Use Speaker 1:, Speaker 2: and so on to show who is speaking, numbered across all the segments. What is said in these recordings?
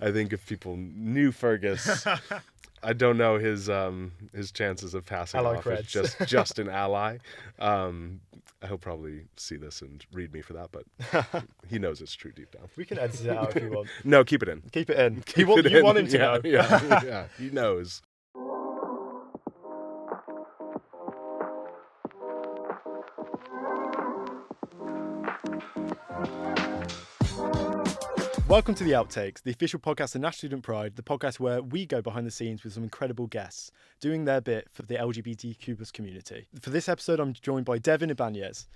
Speaker 1: I think if people knew Fergus, I don't know his chances of passing
Speaker 2: Ally
Speaker 1: off as just an ally. He'll probably see this and read me for that, but he knows it's true deep down.
Speaker 2: We can edit it out if you want.
Speaker 1: No, keep it in.
Speaker 2: Keep it in.
Speaker 1: Keep
Speaker 2: You
Speaker 1: it in.
Speaker 2: want him to know.
Speaker 1: Yeah, he knows.
Speaker 2: Welcome to the Outtakes, the official podcast of National Student Pride, the podcast where we go behind the scenes with some incredible guests doing their bit for the LGBTQ+ community. For this episode, I'm joined by Devin Ibanez,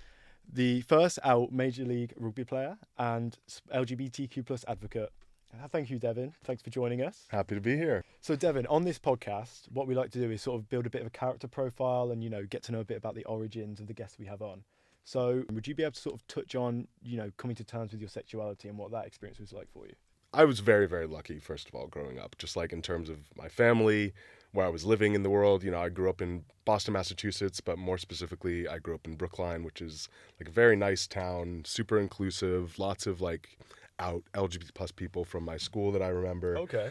Speaker 2: the first out Major League rugby player and LGBTQ+ advocate. Thank you, Devin. Thanks for joining us.
Speaker 1: Happy to be here.
Speaker 2: So, Devin, on this podcast, what we like to do is sort of build a bit of a character profile and, get to know a bit about the origins of the guests we have on. So would you be able to sort of touch on, coming to terms with your sexuality and what that experience was like for you?
Speaker 1: I was very, very lucky, first of all, growing up, just like in terms of my family, where I was living in the world. I grew up in Boston, Massachusetts, but more specifically, I grew up in Brookline, which is like a very nice town, super inclusive, lots of like out LGBT+ people from my school that I remember.
Speaker 2: Okay.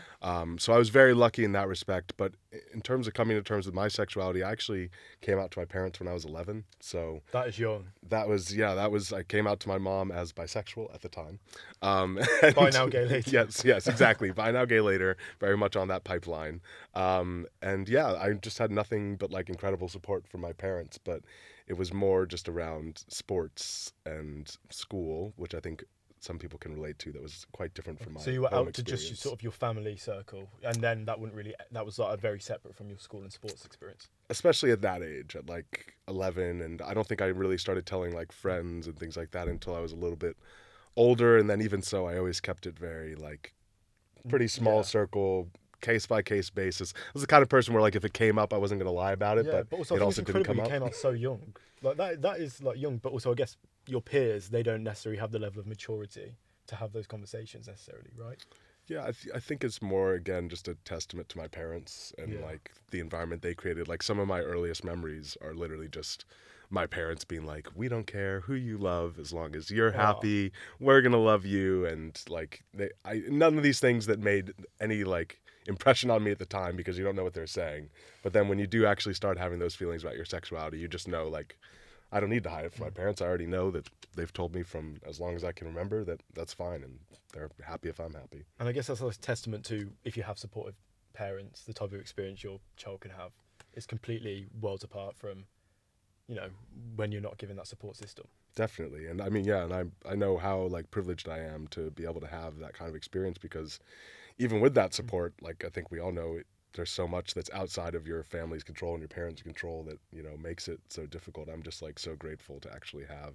Speaker 1: So I was very lucky in that respect. But in terms of coming to terms with my sexuality, I actually came out to my parents when I was 11. So
Speaker 2: that is young.
Speaker 1: I came out to my mom as bisexual at the time.
Speaker 2: Buy now, gay later.
Speaker 1: Yes, exactly. Buy now, gay later. Very much on that pipeline. I just had nothing but like incredible support from my parents. But it was more just around sports and school, which I think some people can relate to. That was quite different from my
Speaker 2: So you were out
Speaker 1: experience.
Speaker 2: to just sort of your family circle, and then that was like very separate from your school and sports experience.
Speaker 1: Especially at that age, at like 11, and I don't think I really started telling like friends and things like that until I was a little bit older, and then even so, I always kept it very like pretty small circle, case by case basis. I was the kind of person where like if it came up, I wasn't going to lie about it, but
Speaker 2: also,
Speaker 1: it also didn't come up.
Speaker 2: You came out so young, like that is like young, but also I guess your peers, they don't necessarily have the level of maturity to have those conversations necessarily, right?
Speaker 1: Yeah, I think it's more, again, just a testament to my parents and like the environment they created. Like some of my earliest memories are literally just my parents being like, we don't care who you love as long as you're happy, we're going to love you. And like none of these things that made any like impression on me at the time because you don't know what they're saying. But then when you do actually start having those feelings about your sexuality, you just know like, I don't need to hide it from my parents. I already know that they've told me from as long as I can remember that that's fine, and they're happy if I'm happy.
Speaker 2: And I guess that's a testament to, if you have supportive parents, the type of experience your child can have is completely worlds apart from, when you're not given that support system.
Speaker 1: Definitely. And I mean, and I know how like privileged I am to be able to have that kind of experience, because even with that support, like I think we all know there's so much that's outside of your family's control and your parents' control that, makes it so difficult. I'm just like so grateful to actually have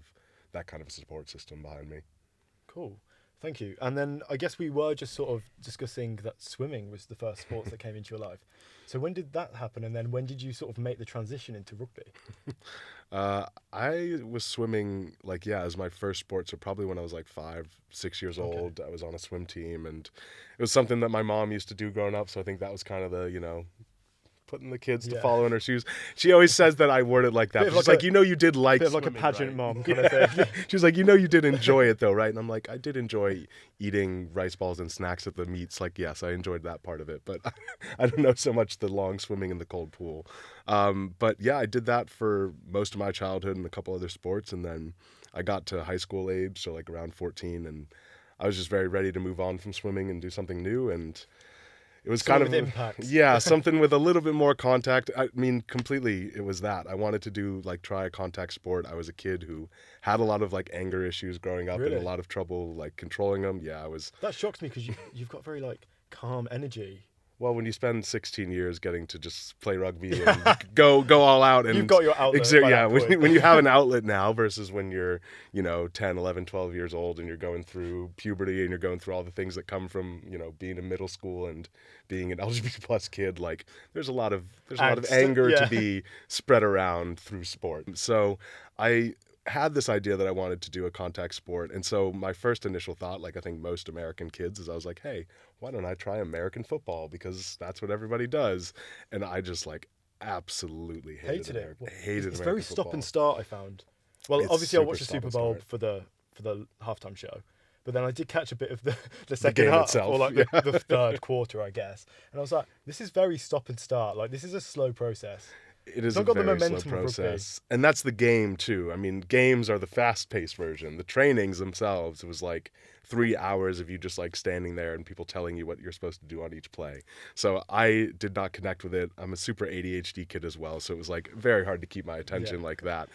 Speaker 1: that kind of a support system behind me.
Speaker 2: Cool. Thank you. And then I guess we were just sort of discussing that swimming was the first sport that came into your life. So when did that happen? And then when did you sort of make the transition into rugby?
Speaker 1: I was swimming as my first sport. So probably when I was like 5-6 years old, I was on a swim team, and it was something that my mom used to do growing up. So I think that was kind of the, putting the kids to follow in her shoes. She always says that I word it like that. She's like, you did like
Speaker 2: bit
Speaker 1: swimming,
Speaker 2: like a pageant
Speaker 1: right?
Speaker 2: mom kind of thing.
Speaker 1: She was like, you did enjoy it though, right? And I'm like, I did enjoy eating rice balls and snacks at the meets. Like, yes, I enjoyed that part of it, but I don't know so much the long swimming in the cold pool. But yeah, I did that for most of my childhood and a couple other sports. And then I got to high school age, so like around 14, and I was just very ready to move on from swimming and do something new. And it was kind of
Speaker 2: impact.
Speaker 1: Something with a little bit more contact. I mean, completely, it was that. I wanted to do try a contact sport. I was a kid who had a lot of anger issues growing up and a lot of trouble controlling them. Yeah, I was.
Speaker 2: That shocks me because you've got very calm energy.
Speaker 1: Well, when you spend 16 years getting to just play rugby and go all out, and
Speaker 2: you've got your outlet.
Speaker 1: When you have an outlet now versus when you're 10, 11, 12 years old and you're going through puberty and you're going through all the things that come from being in middle school and being an LGBT+ kid, there's a lot of anger to be spread around through sport. So I had this idea that I wanted to do a contact sport. And so my first initial thought, I think most American kids, is I was like, hey, why don't I try American football? Because that's what everybody does. And I just absolutely hated it.
Speaker 2: It's very stop and start, I found. Well, obviously I watched the Super Bowl for the halftime show. but then I did catch a bit of the
Speaker 1: The
Speaker 2: second
Speaker 1: game
Speaker 2: half,
Speaker 1: itself,
Speaker 2: or like
Speaker 1: yeah.
Speaker 2: the third quarter, I guess. And I was like, this is very stop and start. Like, this is a slow process.
Speaker 1: It
Speaker 2: It's
Speaker 1: is a
Speaker 2: not got the
Speaker 1: very slow
Speaker 2: momentum of rugby.
Speaker 1: process. And that's the game, too. I mean, games are the fast paced version. The trainings themselves, it was like 3 hours of you just like standing there and people telling you what you're supposed to do on each play. So I did not connect with it. I'm a super ADHD kid as well. So it was like very hard to keep my attention like that.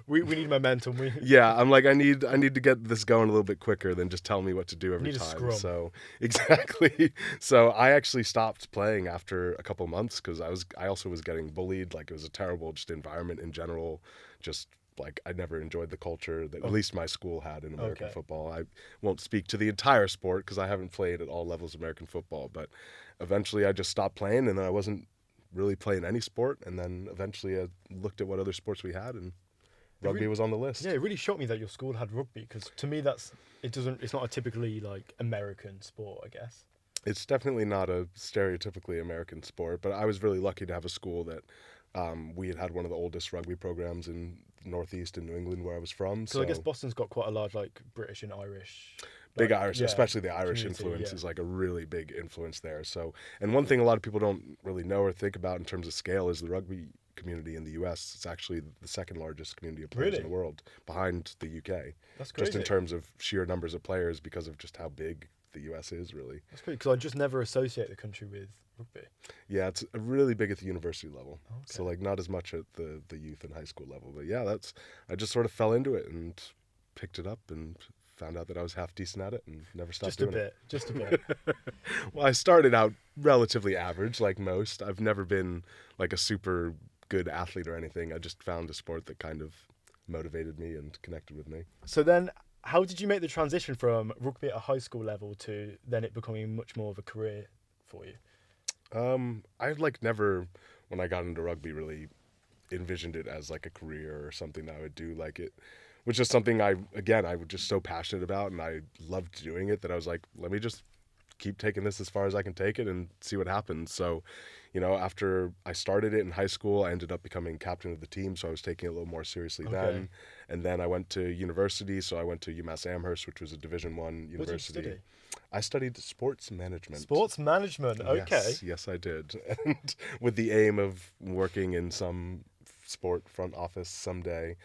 Speaker 2: We need momentum.
Speaker 1: Yeah, I'm like, I need to get this going a little bit quicker than just tell me what to do every
Speaker 2: need a
Speaker 1: time.
Speaker 2: scrum.
Speaker 1: So exactly. So I actually stopped playing after a couple months because I also was getting bullied. Like, it was a terrible just environment in general. Just like, I never enjoyed the culture that at least my school had in American football. I won't speak to the entire sport because I haven't played at all levels of American football, but eventually I just stopped playing, and then I wasn't really playing any sport, and then eventually I looked at what other sports we had, and rugby was on the list.
Speaker 2: Yeah, it really shocked me that your school had rugby, because to me it's not a typically like American sport, I guess.
Speaker 1: It's definitely not a stereotypically American sport, but I was really lucky to have a school that we had one of the oldest rugby programs in Northeast in New England, where I was from.
Speaker 2: So I guess Boston's got quite a large like British and Irish.
Speaker 1: Big
Speaker 2: like,
Speaker 1: Irish,
Speaker 2: yeah,
Speaker 1: especially the Irish
Speaker 2: community,
Speaker 1: influence
Speaker 2: yeah.
Speaker 1: is like a really big influence there. So, and one thing a lot of people don't really know or think about in terms of scale is the rugby community in the U.S. It's actually the second largest community of players in the world, behind the UK.
Speaker 2: That's crazy.
Speaker 1: Just in terms of sheer numbers of players, because of just how big the US is, really.
Speaker 2: That's great, because I just never associate the country with rugby.
Speaker 1: Yeah, it's really big at the university level.
Speaker 2: Okay.
Speaker 1: So like not as much at the youth and high school level. But yeah, I just sort of fell into it and picked it up and found out that I was half decent at it and never stopped doing it.
Speaker 2: Just a bit.
Speaker 1: Well, I started out relatively average, like most. I've never been like a super good athlete or anything. I just found a sport that kind of motivated me and connected with me.
Speaker 2: So then, how did you make the transition from rugby at a high school level to then it becoming much more of a career for you?
Speaker 1: I like never, when I got into rugby, really envisioned it as like a career or something that I would do. Like, it was just something I was just so passionate about, and I loved doing it that I was like, let me just keep taking this as far as I can take it and see what happens. So, after I started it in high school, I ended up becoming captain of the team, so I was taking it a little more seriously then. And then I went to university, so I went to UMass Amherst, which was a Division I university.
Speaker 2: What did you study?
Speaker 1: I studied sports management.
Speaker 2: Sports management, okay.
Speaker 1: Yes, I did. And with the aim of working in some sport front office someday,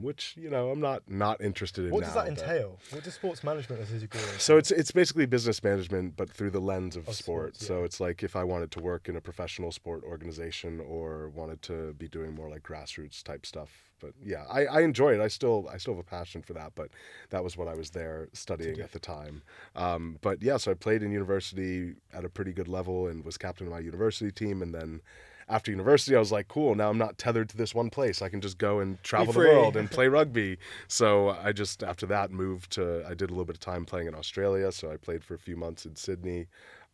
Speaker 1: which I'm not interested in.
Speaker 2: What does that entail? What does sports management as a degree?
Speaker 1: So it's basically business management, but through the lens of sport.
Speaker 2: Sports, yeah.
Speaker 1: So it's like if I wanted to work in a professional sport organization or wanted to be doing more like grassroots type stuff. But yeah, I enjoy it. I still have a passion for that, but that was what I was there studying at the time. But yeah, so I played in university at a pretty good level and was captain of my university team, and then after university, I was like, cool, now I'm not tethered to this one place. I can just go and travel the world and play rugby. So I just, after that, I did a little bit of time playing in Australia. So I played for a few months in Sydney.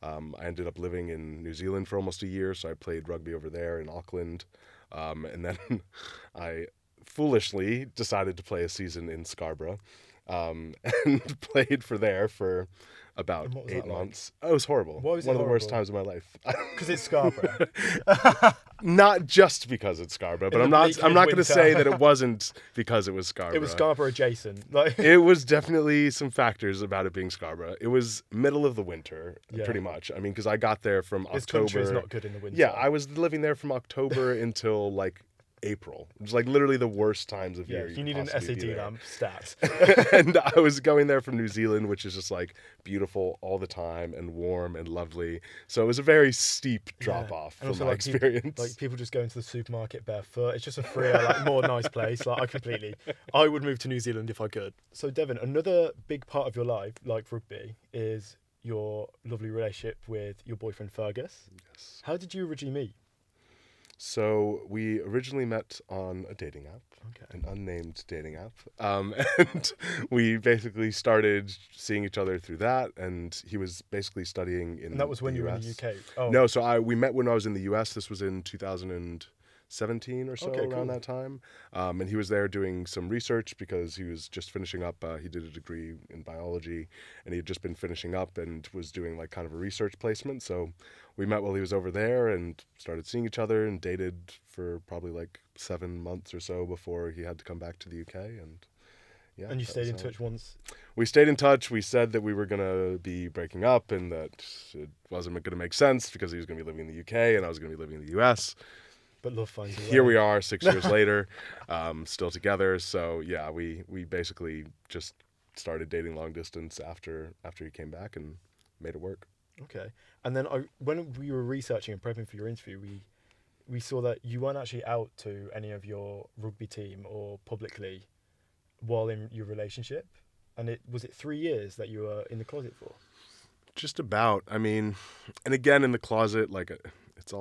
Speaker 1: I ended up living in New Zealand for almost a year. So I played rugby over there in Auckland. And then I foolishly decided to play a season in Scarborough and played for about 8 months. Oh, it was horrible.
Speaker 2: Why was it
Speaker 1: one of the worst
Speaker 2: horrible?
Speaker 1: times of my life.
Speaker 2: Because it's Scarborough.
Speaker 1: Not just because it's Scarborough, but I'm not going to say that it wasn't because it was Scarborough.
Speaker 2: It was Scarborough adjacent. Like
Speaker 1: It was definitely some factors about it being Scarborough. It was middle of the winter, pretty much. I mean, because I got there from
Speaker 2: this
Speaker 1: October.
Speaker 2: country is not good in the winter.
Speaker 1: Yeah, I was living there from October until like April. It was like literally the worst times of year.
Speaker 2: You need an SAD lamp stat.
Speaker 1: And I was going there from New Zealand, which is just like beautiful all the time and warm and lovely. So it was a very steep drop off from my experience.
Speaker 2: People just go into the supermarket barefoot. It's just a freer, more nice place. I would move to New Zealand if I could. So Devin, another big part of your life, like rugby, is your lovely relationship with your boyfriend Fergus.
Speaker 1: Yes.
Speaker 2: How did you originally meet?
Speaker 1: So we originally met on a dating app, an unnamed dating app, and we basically started seeing each other through that. And he was basically studying in.
Speaker 2: And that was when
Speaker 1: the
Speaker 2: you were
Speaker 1: US.
Speaker 2: in the UK. Oh
Speaker 1: No, so we met when I was in the US. This was in 2017 or so, around that time. And he was there doing some research because he was just finishing up. He did a degree in biology, and he had just been finishing up and was doing like kind of a research placement. So we met while he was over there and started seeing each other and dated for probably like 7 months or so before he had to come back to the UK. And yeah.
Speaker 2: And you stayed in touch once?
Speaker 1: We stayed in touch. We said that we were going to be breaking up and that it wasn't going to make sense because he was going to be living in the UK and I was going to be living in the US.
Speaker 2: But love finds a way.
Speaker 1: Here we are 6 years later, still together. So yeah, we basically just started dating long distance after he came back and made it work.
Speaker 2: Okay. And then when we were researching and prepping for your interview, we saw that you weren't actually out to any of your rugby team or publicly while in your relationship. And was it 3 years that you were in the closet for?
Speaker 1: Just about. I mean, and again, in the closet, like it's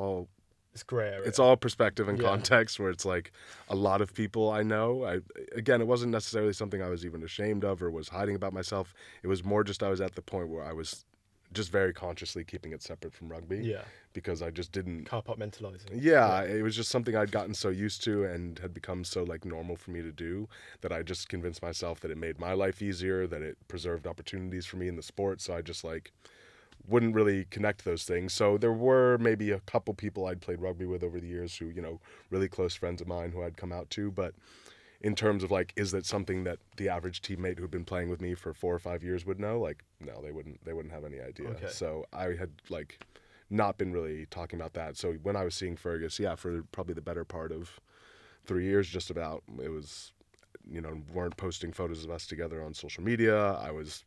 Speaker 2: grey area.
Speaker 1: It's all perspective and context, where it's like a lot of people I know. Again, it wasn't necessarily something I was even ashamed of or was hiding about myself. It was more just I was at the point where I was just very consciously keeping it separate from rugby.
Speaker 2: Yeah.
Speaker 1: Because I just didn't...
Speaker 2: Compartmentalizing.
Speaker 1: Yeah, it was just something I'd gotten so used to and had become so like normal for me to do that I just convinced myself that it made my life easier, that it preserved opportunities for me in the sport. So I just like wouldn't really connect those things. So there were maybe a couple people I'd played rugby with over the years who, really close friends of mine who I'd come out to. But in terms of like, is that something that the average teammate who'd been playing with me for 4 or 5 years would know? Like, no, they wouldn't have any idea.
Speaker 2: Okay.
Speaker 1: So I had like not been really talking about that. So when I was seeing Fergus, for probably the better part of 3 years, just about, it was, weren't posting photos of us together on social media. I was,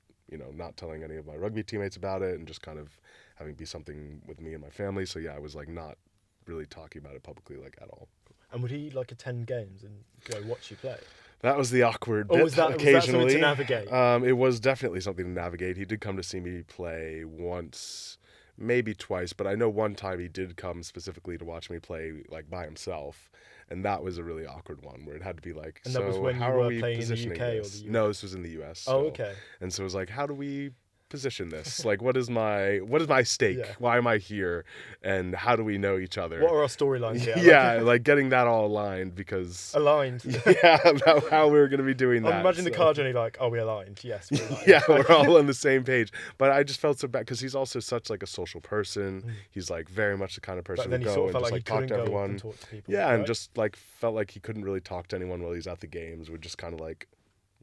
Speaker 1: not telling any of my rugby teammates about it and just kind of having it be something with me and my family. So yeah, I was like not really talking about it publicly like at all.
Speaker 2: And would he like attend games and go watch you play?
Speaker 1: That was the awkward bit.
Speaker 2: Was that something to navigate?
Speaker 1: It was definitely something to navigate. He did come to see me play once, maybe twice, but I know one time he did come specifically to watch me play like by himself. And that was a really awkward one where it had to be like,
Speaker 2: and that was when
Speaker 1: how
Speaker 2: you were
Speaker 1: are we
Speaker 2: playing
Speaker 1: positioning
Speaker 2: in the UK
Speaker 1: this?
Speaker 2: or the US?
Speaker 1: No, this was in the US.
Speaker 2: Oh, okay.
Speaker 1: And so it was like, how do we position this? Like, what is my stake?
Speaker 2: Yeah.
Speaker 1: Why am I here? And how do we know each other?
Speaker 2: What are our storylines here?
Speaker 1: Yeah, like getting that all aligned because...
Speaker 2: Aligned.
Speaker 1: Yeah, about how we were going to be doing that.
Speaker 2: Imagine the card journey like, are we aligned? Yes, we're aligned.
Speaker 1: Yeah, we're all on the same page. But I just felt so bad because he's also such like a social person. He's like very much the kind of person
Speaker 2: but then
Speaker 1: who
Speaker 2: he
Speaker 1: go
Speaker 2: sort of
Speaker 1: and
Speaker 2: felt
Speaker 1: just
Speaker 2: like
Speaker 1: like talk to everyone.
Speaker 2: And talk to people,
Speaker 1: yeah,
Speaker 2: right?
Speaker 1: and just like felt like he couldn't really talk to anyone while he's at the games. Would just kind of like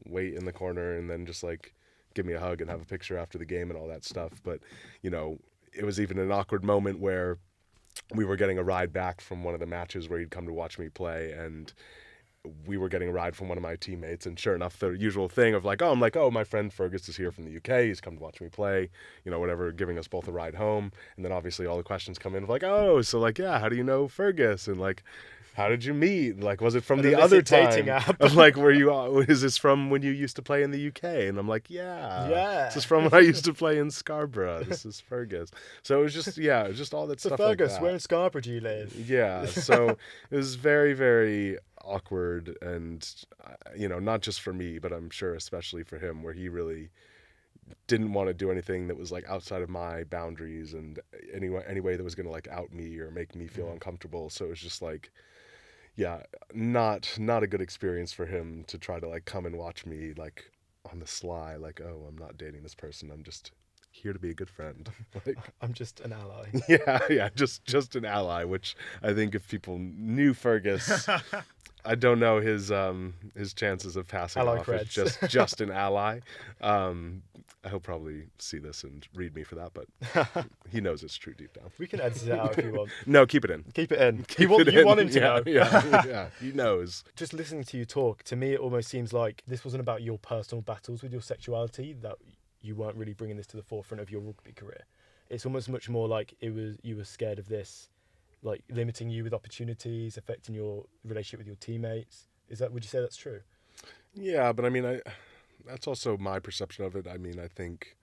Speaker 1: wait in the corner and then just like give me a hug and have a picture after the game and all that stuff. But, it was even an awkward moment where we were getting a ride back from one of the matches where he'd come to watch me play, and we were getting a ride from one of my teammates, and sure enough, the usual thing of like, my friend Fergus is here from the UK, he's come to watch me play, whatever, giving us both a ride home. And then obviously all the questions come in of like, how do you know Fergus? And like, how did you meet? Like, was it from the other dating app? Of like, is this from when you used to play in the UK? And I'm like, yeah. This is from when I used to play in Scarborough. This is Fergus. So it was just all that stuff
Speaker 2: Fergus,
Speaker 1: like that.
Speaker 2: where in Scarborough do you live?
Speaker 1: Yeah. So it was very, very awkward, and not just for me, but I'm sure especially for him, where he really didn't want to do anything that was like outside of my boundaries and any way that was going to like out me or make me feel uncomfortable. So it was just like, not a good experience for him to try to like come and watch me like on the sly, like, oh, I'm not dating this person, I'm just here to be a good friend. Like,
Speaker 2: I'm just an ally.
Speaker 1: Yeah, just an ally, which I think if people knew Fergus, I don't know his chances of passing
Speaker 2: ally
Speaker 1: off
Speaker 2: creds.
Speaker 1: as just an ally. He'll probably see this and read me for that, but he knows it's true deep down.
Speaker 2: We can edit it out if you want.
Speaker 1: No, keep it in.
Speaker 2: Keep it in.
Speaker 1: You want him to know. Yeah, he knows.
Speaker 2: Just listening to you talk, to me it almost seems like this wasn't about your personal battles with your sexuality, that you weren't really bringing this to the forefront of your rugby career. It's almost much more like you were scared of this, like limiting you with opportunities, affecting your relationship with your teammates. Would you say that's true?
Speaker 1: Yeah, but I mean, that's also my perception of it. I mean, I think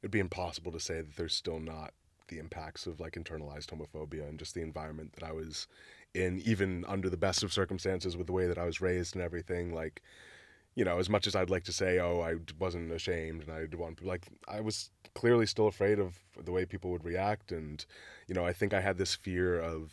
Speaker 1: it'd be impossible to say that there's still not the impacts of like internalized homophobia and just the environment that I was in, even under the best of circumstances with the way that I was raised and everything. Like, as much as I'd like to say, I wasn't ashamed and I was clearly still afraid of the way people would react. And, I think I had this fear of,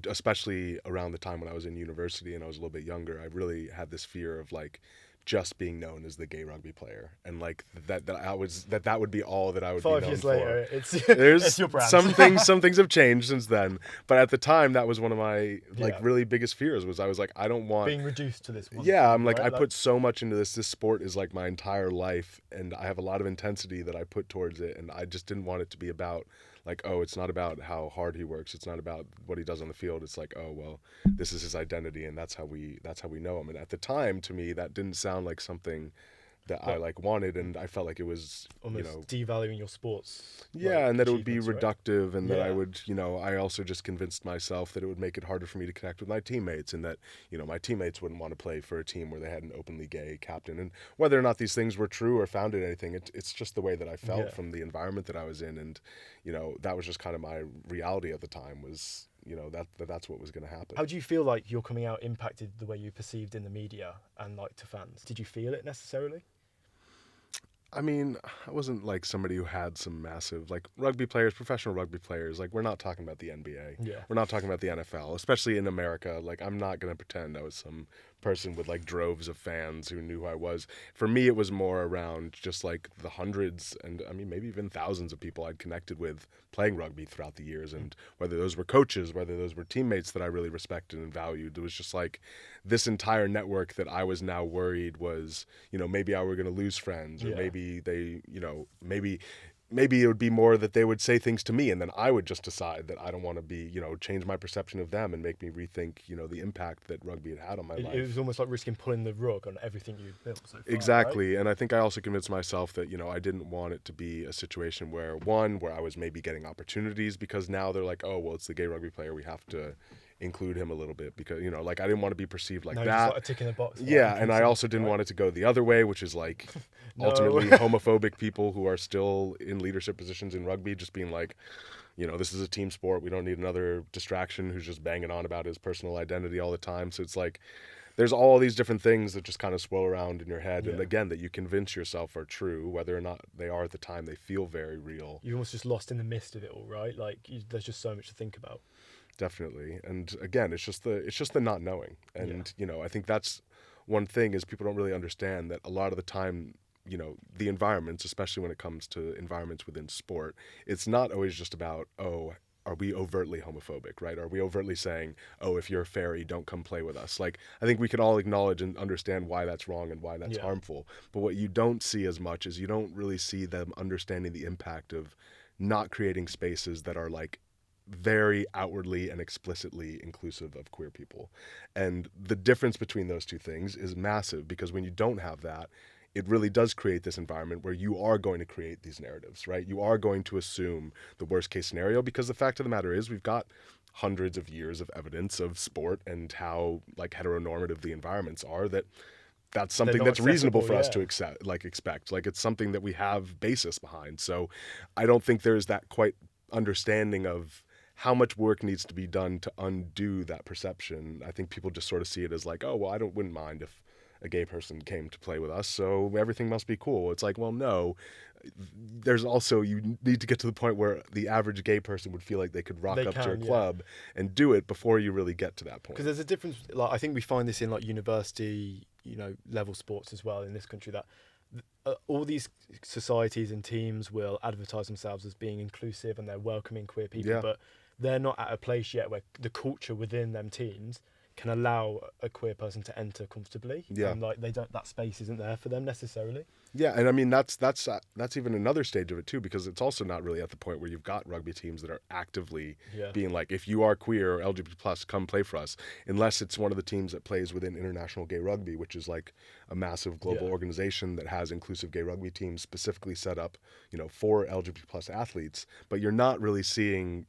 Speaker 1: especially around the time when I was in university and I was a little bit younger, I really had this fear of like just being known as the gay rugby player, and like that would be all that I would
Speaker 2: 5
Speaker 1: be known
Speaker 2: years
Speaker 1: for.
Speaker 2: later, it's
Speaker 1: There's
Speaker 2: your brand.
Speaker 1: some things have changed since then, but at the time that was one of my really biggest fears. Was I was like, I don't want
Speaker 2: being reduced to this one
Speaker 1: yeah
Speaker 2: thing,
Speaker 1: I'm like,
Speaker 2: right?
Speaker 1: I put so much into this sport is like my entire life, and I have a lot of intensity that I put towards it, and I just didn't want it to be about like, oh, it's not about how hard he works, it's not about what he does on the field, it's like, oh well, this is his identity, and that's how we know him. And at the time, to me, that didn't sound like something that I like wanted, and I felt like it was
Speaker 2: almost devaluing your sports.
Speaker 1: And that it would be
Speaker 2: achievements,
Speaker 1: reductive, and that I
Speaker 2: Yeah.
Speaker 1: would, I also just convinced myself that it would make it harder for me to connect with my teammates, and that, my teammates wouldn't want to play for a team where they had an openly gay captain. And whether or not these things were true or founded anything, it's just the way that I felt from the environment that I was in, and, that was just kind of my reality at the time was, that's what was going to happen.
Speaker 2: How do you feel like your coming out impacted the way you perceived in the media and like to fans? Did you feel it necessarily?
Speaker 1: I mean, I wasn't like somebody who had some massive, like, rugby players, professional rugby players. Like, we're not talking about the NBA.
Speaker 2: Yeah.
Speaker 1: We're not talking about the NFL, especially in America. Like, I'm not going to pretend I was some person with like droves of fans who knew who I was. For me, it was more around just like the hundreds and I mean maybe even thousands of people I'd connected with playing rugby throughout the years, and whether those were coaches, whether those were teammates that I really respected and valued. It was just like this entire network that I was now worried was, maybe I were going to lose friends, or maybe they, maybe it would be more that they would say things to me, and then I would just decide that I don't want to be, change my perception of them and make me rethink, the impact that rugby had on my life.
Speaker 2: It was almost like risking pulling the rug on everything you'd built so far.
Speaker 1: Exactly.
Speaker 2: Right?
Speaker 1: And I think I also convinced myself that, I didn't want it to be a situation where I was maybe getting opportunities because now they're like, oh, well, it's the gay rugby player, we have to include him a little bit because, like, I didn't want to be perceived like that.
Speaker 2: Just like a tick in the box.
Speaker 1: Yeah, and I also didn't want it to go the other way, which is like ultimately homophobic people who are still in leadership positions in rugby just being like, this is a team sport. We don't need another distraction who's just banging on about his personal identity all the time. So it's like there's all these different things that just kind of swirl around in your head. And again, that you convince yourself are true, whether or not they are at the time, they feel very real.
Speaker 2: You're almost just lost in the mist of it all, right? Like there's just so much to think about.
Speaker 1: Definitely. And again, it's just the not knowing. And, I think that's one thing is people don't really understand that a lot of the time, the environments, especially when it comes to environments within sport, it's not always just about, oh, are we overtly homophobic, right? Are we overtly saying, oh, if you're a fairy, don't come play with us? Like, I think we can all acknowledge and understand why that's wrong and why that's harmful. But what you don't see as much is you don't really see them understanding the impact of not creating spaces that are like very outwardly and explicitly inclusive of queer people. And the difference between those two things is massive, because when you don't have that, it really does create this environment where you are going to create these narratives, right? You are going to assume the worst case scenario, because the fact of the matter is we've got hundreds of years of evidence of sport and how like heteronormative the environments are, that's something that's reasonable for us to expect. Like it's something that we have basis behind. So I don't think there's that quite understanding of how much work needs to be done to undo that perception. I think people just sort of see it as like, oh, well, wouldn't mind if a gay person came to play with us, so everything must be cool. It's like, well, no. There's also, you need to get to the point where the average gay person would feel like they could rock up to a club and do it before you really get to that point.
Speaker 2: Because there's a difference. Like I think we find this in like university, level sports as well in this country, that all these societies and teams will advertise themselves as being inclusive and they're welcoming queer people, but they're not at a place yet where the culture within them teams can allow a queer person to enter comfortably. And like that space isn't there for them necessarily.
Speaker 1: Yeah, and I mean that's even another stage of it too, because it's also not really at the point where you've got rugby teams that are actively being like, if you are queer or LGBT plus, come play for us, unless it's one of the teams that plays within International Gay Rugby, which is like a massive global organization that has inclusive gay rugby teams specifically set up, for LGBT plus athletes. But you're not really seeing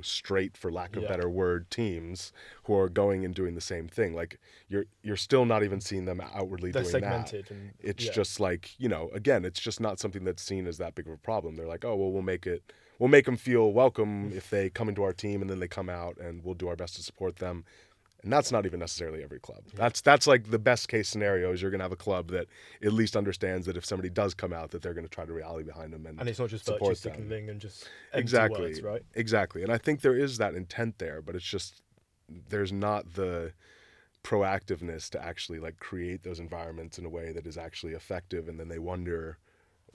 Speaker 1: straight, for lack of a better word, teams who are going and doing the same thing. Like you're still not even seeing them outwardly doing
Speaker 2: segmented
Speaker 1: that. And it's just like, again, it's just not something that's seen as that big of a problem. They're like, oh, well, we'll make them feel welcome if they come into our team, and then they come out and we'll do our best to support them. And that's not even necessarily every club. That's like the best case scenario is you're going to have a club that at least understands that if somebody does come out, that they're going to try to rally behind them and
Speaker 2: it's not just virtue signaling and just
Speaker 1: empty
Speaker 2: words, right?
Speaker 1: Exactly. And I think there is that intent there, but it's just there's not the proactiveness to actually like create those environments in a way that is actually effective, and then they wonder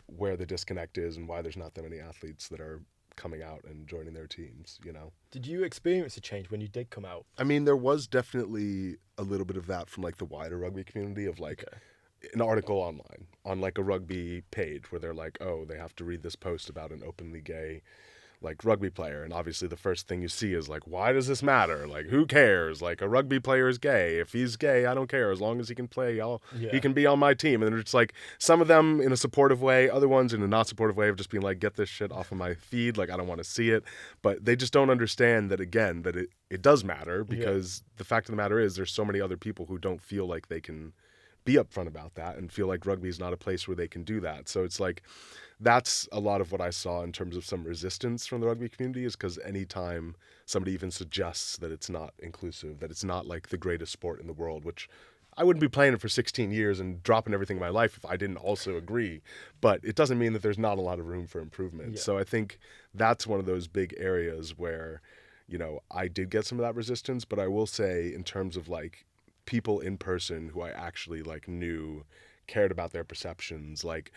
Speaker 1: where the disconnect is and why there's not that many athletes that are coming out and joining their teams, you know.
Speaker 2: Did you experience a change when you did come out?
Speaker 1: I mean, there was definitely a little bit of that from like the wider rugby community of like an article online on like a rugby page where they're like, oh, they have to read this post about an openly gay like rugby player, and obviously the first thing you see is like, why does this matter? Like, who cares? Like, a rugby player is gay. If he's gay, I don't care. As long as he can play, he can be on my team. And it's like some of them in a supportive way, other ones in a not supportive way of just being like, get this shit off of my feed. Like, I don't want to see it. But they just don't understand that, again, that it does matter, because the fact of the matter is there's so many other people who don't feel like they can be upfront about that and feel like rugby is not a place where they can do that. So it's like, that's a lot of what I saw in terms of some resistance from the rugby community, is because anytime somebody even suggests that it's not inclusive, that it's not like the greatest sport in the world, which I wouldn't be playing it for 16 years and dropping everything in my life if I didn't also agree, but it doesn't mean that there's not a lot of room for improvement. So I think that's one of those big areas where, you know, I did get some of that resistance, but I will say in terms of like people in person who I actually like knew cared about their perceptions, like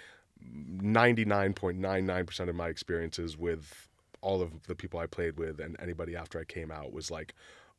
Speaker 1: 99.99% of my experiences with all of the people I played with and anybody after I came out was like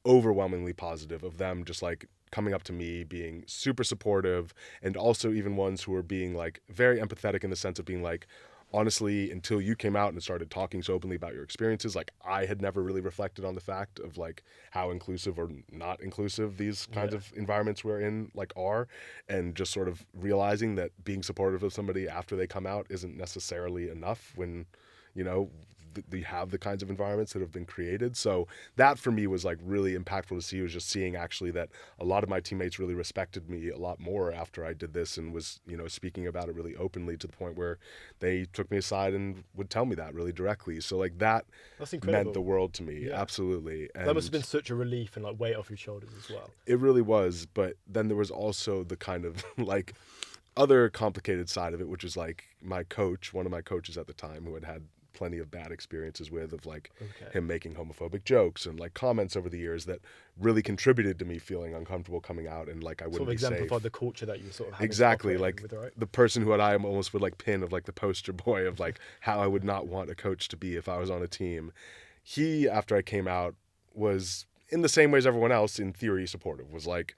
Speaker 1: overwhelmingly positive, of them just like coming up to me, being super supportive, and also even ones who were being like very empathetic in the sense of being like, honestly, until you came out and started talking so openly about your experiences, like I had never really reflected on the fact of like how inclusive or not inclusive these kinds of environments we're in like are, and just sort of realizing that being supportive of somebody after they come out isn't necessarily enough when, you know, we have the kinds of environments that have been created. So that for me was like really impactful to see, was just seeing actually that a lot of my teammates really respected me a lot more after I did this and was, you know, speaking about it really openly, to the point where they took me aside and would tell me that really directly. So like that's meant the world to me. Absolutely. And
Speaker 2: that must have been such a relief and like weight off your shoulders as well.
Speaker 1: It really was. But then there was also the kind of like other complicated side of it, which was like my coach, one of my coaches at the time, who had plenty of bad experiences with, of like him making homophobic jokes and like comments over the years that really contributed to me feeling uncomfortable coming out, and like I wouldn't be safe.
Speaker 2: Exemplified the culture that you sort of had.
Speaker 1: Exactly, like with, right? The person who I almost would like pin of like the poster boy of like how I would not want a coach to be if I was on a team. He, after I came out, was in the same way as everyone else, in theory supportive, was like,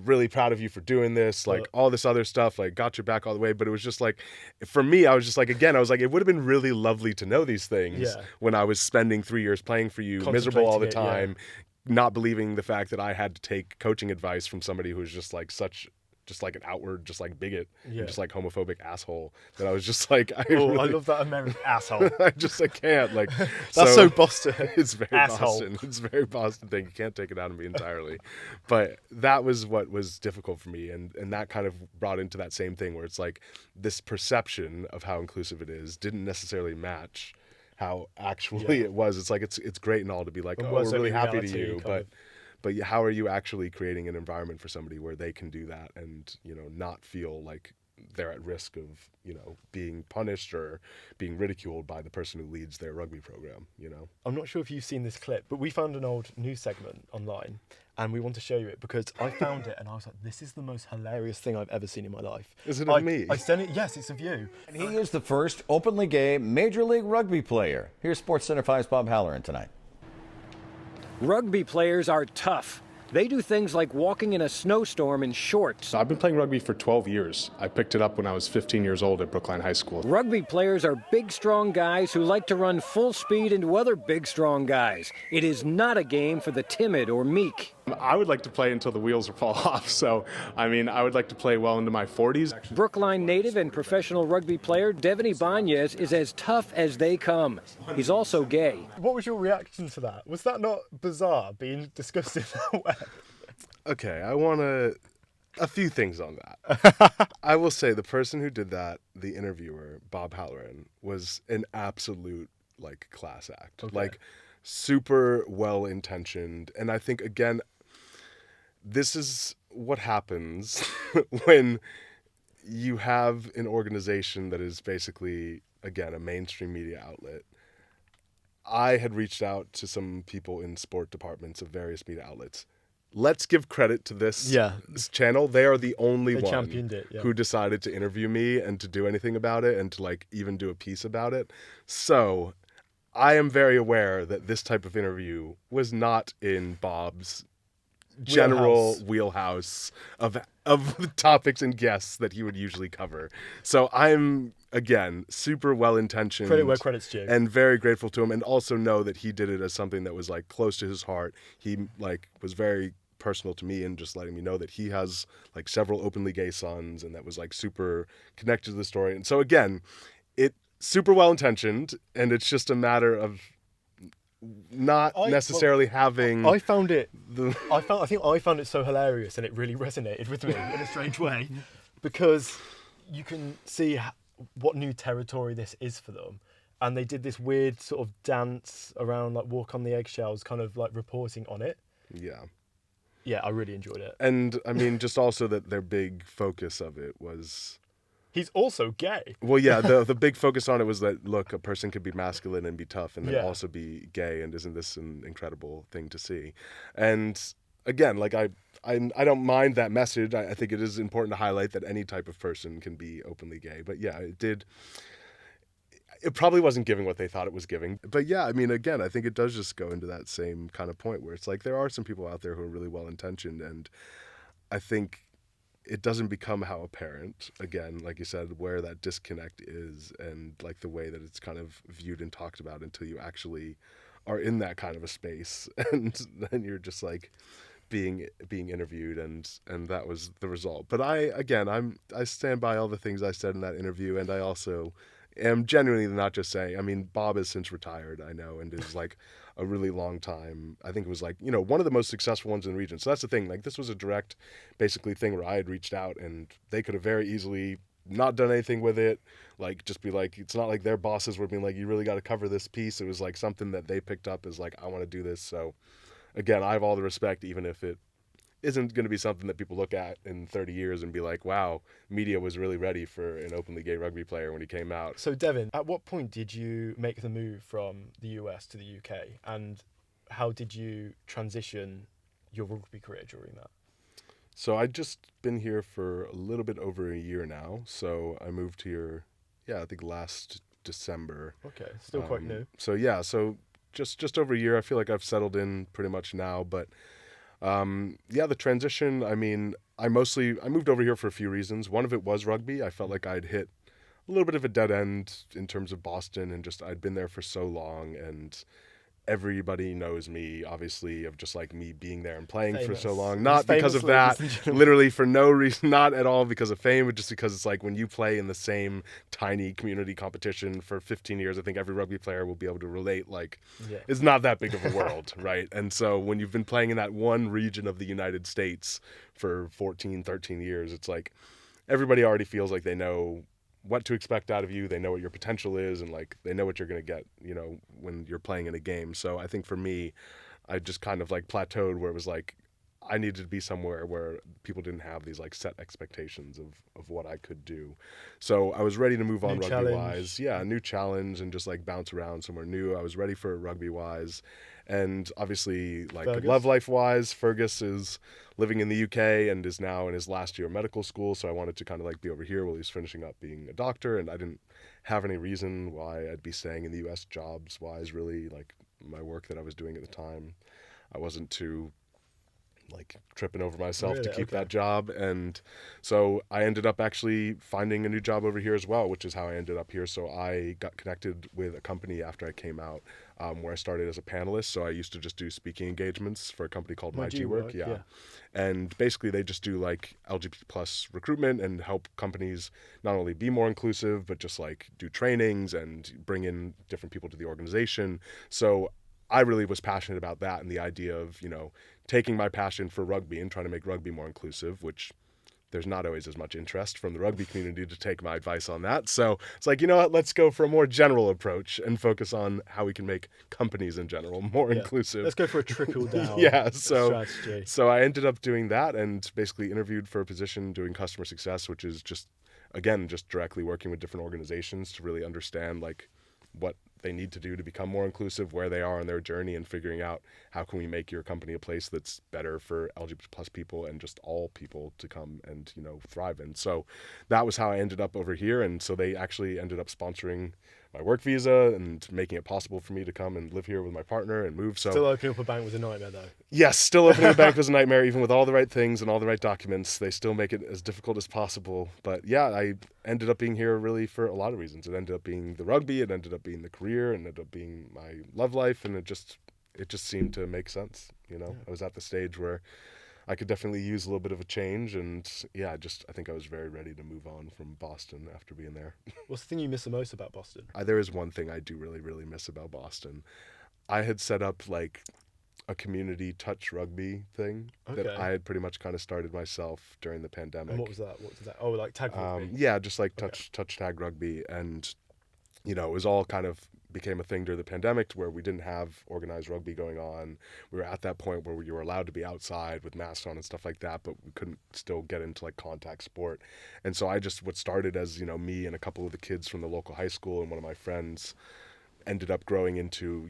Speaker 1: really proud of you for doing this, like all this other stuff, like got your back all the way. But it was just like, for me, I was just like, again, I was like, it would have been really lovely to know these things when I was spending 3 years playing for you, miserable all the time, not believing the fact that I had to take coaching advice from somebody who was just like just like an outward, just like bigot, and just like homophobic asshole, that I was just like, I
Speaker 2: love that American asshole.
Speaker 1: I can't, like,
Speaker 2: that's so Boston.
Speaker 1: It's very Boston. It's a very Boston thing. You can't take it out of me entirely. But that was what was difficult for me, and that kind of brought into that same thing where it's like this perception of how inclusive it is didn't necessarily match how actually it was. It's like it's great and all to be like, oh, we're really happy to you, but how are you actually creating an environment for somebody where they can do that and, you know, not feel like they're at risk of, you know, being punished or being ridiculed by the person who leads their rugby program, you know?
Speaker 2: I'm not sure if you've seen this clip, but we found an old news segment online and we want to show you it because I found it and I was like, this is the most hilarious thing I've ever seen in my life.
Speaker 1: Is it of me?
Speaker 2: I sent it, yes, it's of you.
Speaker 3: And he is the first openly gay Major League Rugby player. Here's SportsCenter 5's Bob Halloran tonight.
Speaker 4: Rugby players are tough. They do things like walking in a snowstorm in shorts.
Speaker 5: I've been playing rugby for 12 years. I picked it up when I was 15 years old at Brookline High School.
Speaker 4: Rugby players are big, strong guys who like to run full speed into other big, strong guys. It is not a game for the timid or meek.
Speaker 5: I would like to play until the wheels fall off. So, I mean, I would like to play well into my 40s.
Speaker 4: Brookline native and professional rugby player Devin Ibanez is as tough as they come. He's also gay.
Speaker 2: What was your reaction to that? Was that not bizarre, being discussed in that way?
Speaker 1: Okay, I want a few things on that. I will say the person who did that, the interviewer, Bob Halloran, was an absolute, like, class act. Okay. Like, super well-intentioned. And I think, again, this is what happens when you have an organization that is basically, again, a mainstream media outlet. I had reached out to some people in sport departments of various media outlets. let's give credit to this channel. They are the only one
Speaker 2: championed it,
Speaker 1: who decided to interview me and to do anything about it and to like even do a piece about it. So I am very aware that this type of interview was not in Bob's general wheelhouse of topics and guests that he would usually cover. So I'm, again, super well-intentioned.
Speaker 2: Credit where credit's due.
Speaker 1: And very grateful to him, and also know that he did it as something that was like close to his heart. He like was very personal to me and just letting me know that he has like several openly gay sons, and that was like super connected to the story. And so again, it super well-intentioned, and it's just a matter of not necessarily having.
Speaker 2: I found it. I found it so hilarious, and it really resonated with me in a strange way, because you can see what new territory this is for them, and they did this weird sort of dance around, like walk on the eggshells, kind of like reporting on it. Yeah, I really enjoyed it.
Speaker 1: And I mean, just also that their big focus of it was.
Speaker 2: He's also gay.
Speaker 1: Well, yeah, the big focus on it was that, look, a person could be masculine and be tough and then also be gay, and isn't this an incredible thing to see? And again, like I don't mind that message. I think it is important to highlight that any type of person can be openly gay. But yeah, it probably wasn't giving what they thought it was giving. But yeah, I mean, again, I think it does just go into that same kind of point where it's like there are some people out there who are really well-intentioned, and I think it doesn't become how apparent, again, like you said, where that disconnect is and like the way that it's kind of viewed and talked about until you actually are in that kind of a space, and then you're just like being interviewed, and that was the result. But I stand by all the things I said in that interview, and I also am genuinely not just saying, I mean, Bob has since retired, I know, and is like a really long time. I think it was like, one of the most successful ones in the region. So that's the thing. Like, this was a direct, basically, thing where I had reached out, and they could have very easily not done anything with it. Like, just be like, it's not like their bosses were being like, you really got to cover this piece. It was like something that they picked up as like, I want to do this. So again, I have all the respect, even if it isn't going to be something that people look at in 30 years and be like, wow, media was really ready for an openly gay rugby player when he came out.
Speaker 2: So Devin, at what point did you make the move from the US to the UK, and how did you transition your rugby career during that?
Speaker 1: So I'd just been here for a little bit over a year now. So I moved here, I think last December.
Speaker 2: Okay, still quite new.
Speaker 1: So yeah, so just over a year. I feel like I've settled in pretty much now, but the transition, I mean, I moved over here for a few reasons. One of it was rugby. I felt like I'd hit a little bit of a dead end in terms of Boston, and just I'd been there for so long, and everybody knows me, obviously, of just like me being there and playing for so long. Not because of that, literally for no reason, not at all because of fame, but just because it's like when you play in the same tiny community competition for 15 years, I think every rugby player will be able to relate, like, it's not that big of a world, right? And so when you've been playing in that one region of the United States for 14, 13 years, it's like everybody already feels like they know what to expect out of you. They know what your potential is, and like they know what you're going to get, when you're playing in a game. So I think for me, I just kind of like plateaued where it was like I needed to be somewhere where people didn't have these like set expectations of what I could do. So I was ready to move on rugby wise. Yeah, a new challenge and just like bounce around somewhere new. I was ready for rugby wise. And obviously, like love life wise, Fergus is living in the UK and is now in his last year of medical school. So I wanted to kind of like be over here while he's finishing up being a doctor. And I didn't have any reason why I'd be staying in the US jobs wise, really. Like my work that I was doing at the time, I wasn't too like tripping over myself to keep that job. And so I ended up actually finding a new job over here as well, which is how I ended up here. So I got connected with a company after I came out, where I started as a panelist. So I used to just do speaking engagements for a company called My G Work. Yeah. And basically they just do like LGBT plus recruitment and help companies not only be more inclusive, but just like do trainings and bring in different people to the organization. So I really was passionate about that and the idea of, taking my passion for rugby and trying to make rugby more inclusive, which there's not always as much interest from the rugby community to take my advice on that. So it's like, what, let's go for a more general approach and focus on how we can make companies in general more inclusive.
Speaker 2: Let's go for a trickle down
Speaker 1: strategy. So I ended up doing that and basically interviewed for a position doing customer success, which is just, again, just directly working with different organizations to really understand like what they need to do to become more inclusive, where they are on their journey, and figuring out how can we make your company a place that's better for LGBT plus people and just all people to come and, thrive in. So that was how I ended up over here. And so they actually ended up sponsoring my work visa and making it possible for me to come and live here with my partner and move. So
Speaker 2: still opening up a bank was a nightmare though.
Speaker 1: Yes, still opening a bank was a nightmare, even with all the right things and all the right documents. They still make it as difficult as possible. But yeah, I ended up being here really for a lot of reasons. It ended up being the rugby, it ended up being the career, it ended up being my love life, and it just seemed to make sense. I was at the stage where I could definitely use a little bit of a change, and yeah, I think I was very ready to move on from Boston after being there.
Speaker 2: What's the thing you miss the most about Boston?
Speaker 1: There is one thing I do really, really miss about Boston. I had set up like a community touch rugby thing that I had pretty much kind of started myself during the pandemic.
Speaker 2: And what was that? Oh, like tag rugby?
Speaker 1: Yeah, just like touch tag rugby, and it was all kind of became a thing during the pandemic to where we didn't have organized rugby going on. We were at that point where you were allowed to be outside with masks on and stuff like that, but we couldn't still get into like contact sport. And so what started as, me and a couple of the kids from the local high school and one of my friends ended up growing into,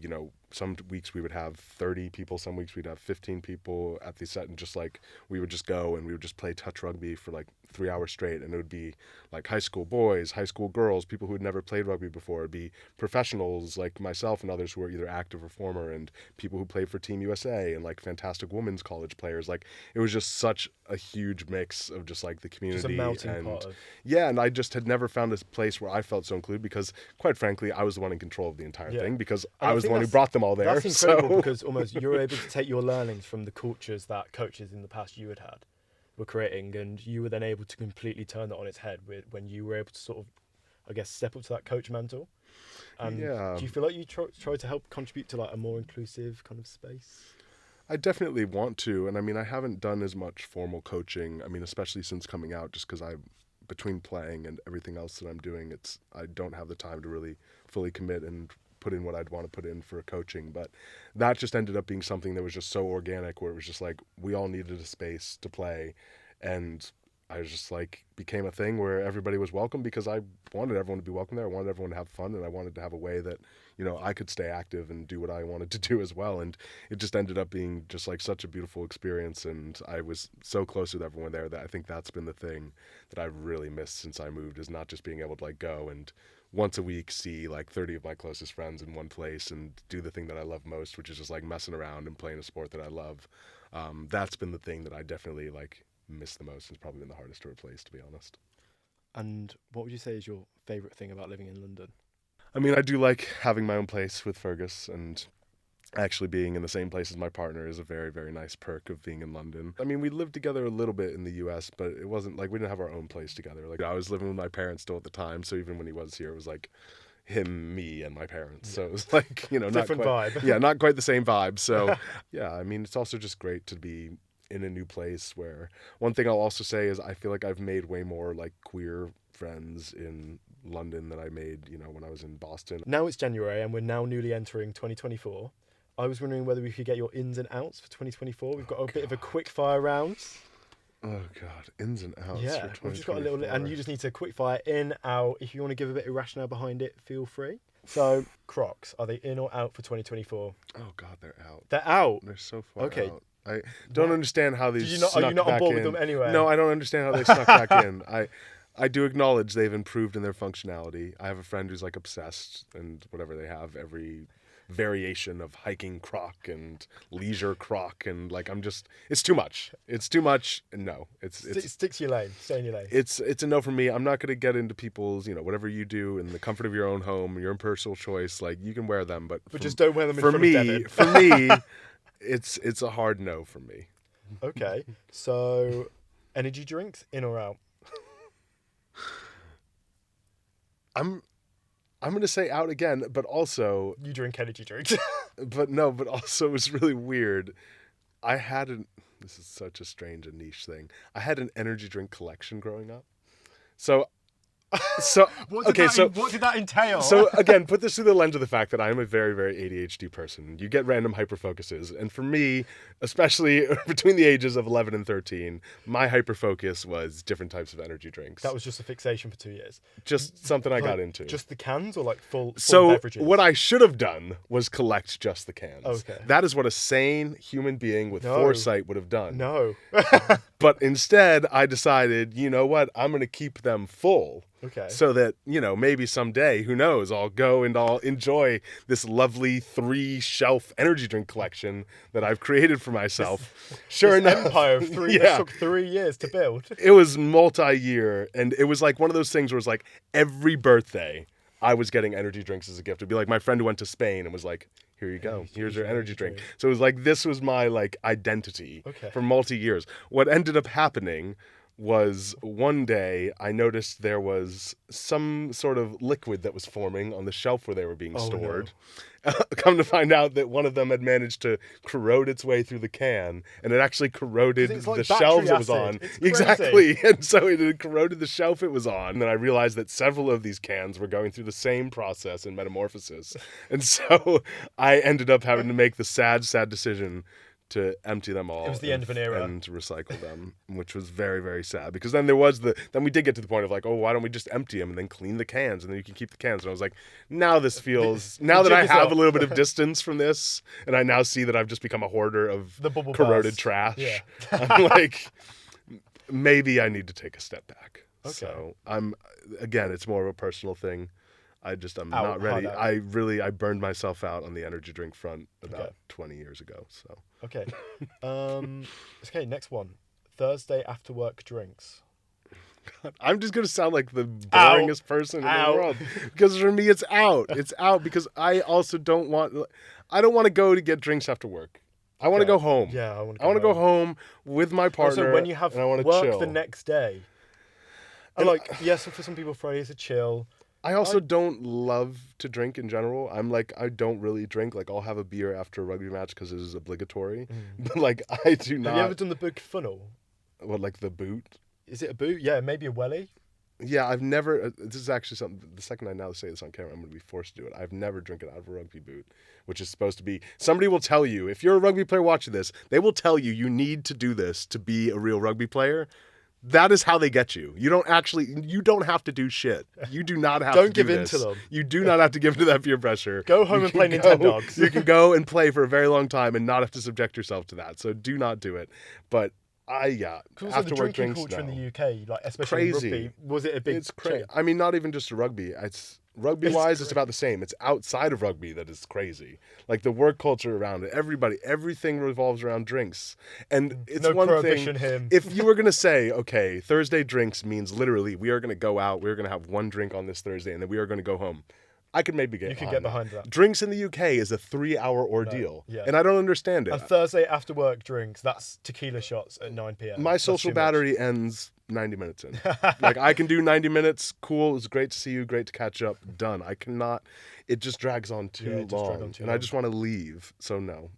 Speaker 1: some weeks we would have 30 people, some weeks we'd have 15 people at the set, and just like we would just go and we would just play touch rugby for like 3 hours straight, and it would be like high school boys, high school girls, people who had never played rugby before. It'd be professionals like myself and others who were either active or former, and people who played for Team USA, and like fantastic women's college players. Like it was just such a huge mix of just like the community.
Speaker 2: Just a melting pot.
Speaker 1: Yeah, and I just had never found this place where I felt so included, because quite frankly I was the one in control of the entire thing, because I was the one who brought them all there.
Speaker 2: That's incredible, because almost you're able to take your learnings from the cultures that coaches in the past you had were creating, and you were then able to completely turn that on its head when you were able to sort of, I guess, step up to that coach mantle. And do you feel like you try to help contribute to like a more inclusive kind of space?
Speaker 1: I definitely want to, and I haven't done as much formal coaching. Especially since coming out, just because between playing and everything else that I'm doing, I don't have the time to really fully commit and put in what I'd want to put in for coaching. But that just ended up being something that was just so organic, where it was just like we all needed a space to play, and I was just like became a thing where everybody was welcome, because I wanted everyone to be welcome there. I wanted everyone to have fun, and I wanted to have a way that I could stay active and do what I wanted to do as well. And it just ended up being just like such a beautiful experience, and I was so close with everyone there that I think that's been the thing that I've really missed since I moved, is not just being able to like go and once a week see like 30 of my closest friends in one place and do the thing that I love most, which is just like messing around and playing a sport that I love. That's been the thing that I definitely like miss the most. It's probably been the hardest to replace, to be honest.
Speaker 2: And what would you say is your favourite thing about living in London?
Speaker 1: I do like having my own place with Fergus, and actually being in the same place as my partner is a very, very nice perk of being in London. We lived together a little bit in the US, but it wasn't like we didn't have our own place together. Like I was living with my parents still at the time, so even when he was here, it was like him, me, and my parents. So it was like,
Speaker 2: different vibe.
Speaker 1: Yeah, not quite the same vibe. So yeah, it's also just great to be in a new place. Where one thing I'll also say is I feel like I've made way more like queer friends in London than I made, when I was in Boston.
Speaker 2: Now it's January and we're now newly entering 2024. I was wondering whether we could get your ins and outs for 2024. We've got a bit of a quick fire round.
Speaker 1: Oh God, ins and outs.
Speaker 2: Yeah, we've just got a little, and you just need to quick fire in, out. If you want to give a bit of rationale behind it, feel free. So, Crocs, are they in or out for 2024?
Speaker 1: Oh God, they're out.
Speaker 2: They're out.
Speaker 1: They're so far
Speaker 2: okay.
Speaker 1: out. I don't understand how these.
Speaker 2: Are you not on board with them anyway?
Speaker 1: No, I don't understand how they snuck back in. I do acknowledge they've improved in their functionality. I have a friend who's like obsessed, and whatever they have, every variation of hiking croc and leisure croc, and like it's too much. It's too much. No,
Speaker 2: stick to your lane. Stay in your lane.
Speaker 1: It's a no for me. I'm not going to get into people's, whatever you do in the comfort of your own home, your own personal choice. Like you can wear them, but
Speaker 2: just don't wear them in front of Devin.
Speaker 1: For me, it's a hard no for me.
Speaker 2: Okay, so energy drinks, in or out?
Speaker 1: I'm going to say out again, but also...
Speaker 2: You drink energy drinks.
Speaker 1: but also it was really weird. This is such a strange and niche thing. I had an energy drink collection growing up. So So
Speaker 2: What did that entail?
Speaker 1: So again, put this through the lens of the fact that I am a very, very ADHD person. You get random hyperfocuses, and for me, especially between the ages of 11 and 13, my hyperfocus was different types of energy drinks.
Speaker 2: That was just a fixation for 2 years.
Speaker 1: Just something I got into.
Speaker 2: Just the cans or like full
Speaker 1: So
Speaker 2: beverages?
Speaker 1: what I should have done was collect just the cans.
Speaker 2: Okay.
Speaker 1: That is what a sane human being with foresight would have done.
Speaker 2: No.
Speaker 1: But instead, I decided, you know what? I'm going to keep them full.
Speaker 2: Okay.
Speaker 1: So that, maybe someday, who knows, I'll go and I'll enjoy this lovely 3-shelf energy drink collection that I've created for myself. Sure enough.
Speaker 2: Empire of 3
Speaker 1: Yeah.
Speaker 2: It took 3 years to build.
Speaker 1: It was multi-year, and it was like one of those things where it's like every birthday I was getting energy drinks as a gift. It'd be like my friend who went to Spain and was like, here you go. Here's your energy drink. So it was like, this was my identity for multi-years. What ended up happening was one day I noticed there was some sort of liquid that was forming on the shelf where they were being stored. No. Come to find out that one of them had managed to corrode its way through the can, and it actually corroded the shelves it was on. Exactly. And so it had corroded the shelf it was on. And then I realized that several of these cans were going through the same process in metamorphosis. And so I ended up having to make the sad decision to empty them all.
Speaker 2: It was the end of an era.
Speaker 1: And to recycle them, which was very, very sad, because then we did get to the point of like, oh, why don't we just empty them and then clean the cans, and then you can keep the cans. And I was like, now that I have a little bit of distance from this, and I now see that I've just become a hoarder of
Speaker 2: the bubble
Speaker 1: corroded trash. Yeah. I'm like, maybe I need to take a step back. Okay. So it's more of a personal thing. I'm not ready. I burned myself out on the energy drink front about 20 years ago. So
Speaker 2: okay. Okay, next one. Thursday after work drinks.
Speaker 1: God, I'm just gonna sound like the boringest person in the world, because for me it's out. It's out because I also don't want to go to get drinks after work. I want to go home.
Speaker 2: Yeah, I
Speaker 1: want to go home with my partner.
Speaker 2: Also, when you have
Speaker 1: and I want to
Speaker 2: work
Speaker 1: chill
Speaker 2: the next day, and yes, for some people Friday is a chill.
Speaker 1: I also don't love to drink in general. I don't really drink. Like, I'll have a beer after a rugby match because it is obligatory. But, I do not.
Speaker 2: Have you ever done the boot funnel?
Speaker 1: What, like the boot?
Speaker 2: Is it a boot? Yeah, maybe a welly.
Speaker 1: Yeah, I've never. This is actually something. The second I now say this on camera, I'm going to be forced to do it. I've never drinking out of a rugby boot, which is supposed to be. Somebody will tell you, if you're a rugby player watching this, they will tell you need to do this to be a real rugby player. That is how they get you. You don't have to do shit. You do not have to do this. Don't give in to them. You do not have to give in to that peer pressure.
Speaker 2: Go home and play Nintendo.
Speaker 1: You can go and play for a very long time and not have to subject yourself to that. So do not do it. But
Speaker 2: after the work drinks, culture in the UK, especially
Speaker 1: crazy.
Speaker 2: Rugby, was it a big?
Speaker 1: It's crazy. I mean, not even just rugby. It's about the same. It's outside of rugby that is crazy. Like the work culture around it, everything revolves around drinks. And it's
Speaker 2: no
Speaker 1: one
Speaker 2: prohibition
Speaker 1: thing. If you were gonna say, okay, Thursday drinks means literally we are gonna go out, we're gonna have one drink on this Thursday, and then we are gonna go home. I could maybe get
Speaker 2: behind that.
Speaker 1: Drinks in the UK is a 3-hour ordeal.
Speaker 2: No, yeah.
Speaker 1: And I don't understand it.
Speaker 2: And Thursday after work drinks, that's tequila shots at 9 p.m.
Speaker 1: My social battery ends 90 minutes in. I can do 90 minutes. Cool. It's great to see you. Great to catch up. Done. I cannot. It just drags on too long. I just want to leave. So no.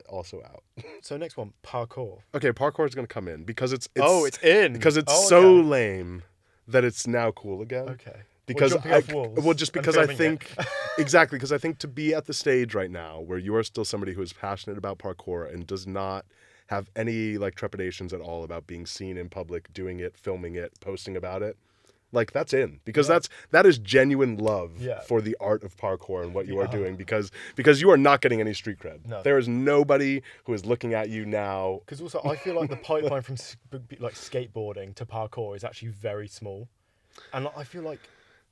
Speaker 1: Also out.
Speaker 2: So next one, parkour.
Speaker 1: Okay, parkour is going to come in because it's
Speaker 2: in.
Speaker 1: Because it's so lame that it's now cool again.
Speaker 2: Okay.
Speaker 1: Because because I think exactly, because I think to be at the stage right now where you are still somebody who is passionate about parkour and does not have any trepidations at all about being seen in public, doing it, filming it, posting about it, that's in, because that is genuine love for the art of parkour and what you are doing, because you are not getting any street cred. No. There is nobody who is looking at you now.
Speaker 2: Because also I feel like the pipeline from skateboarding to parkour is actually very small, and I feel like.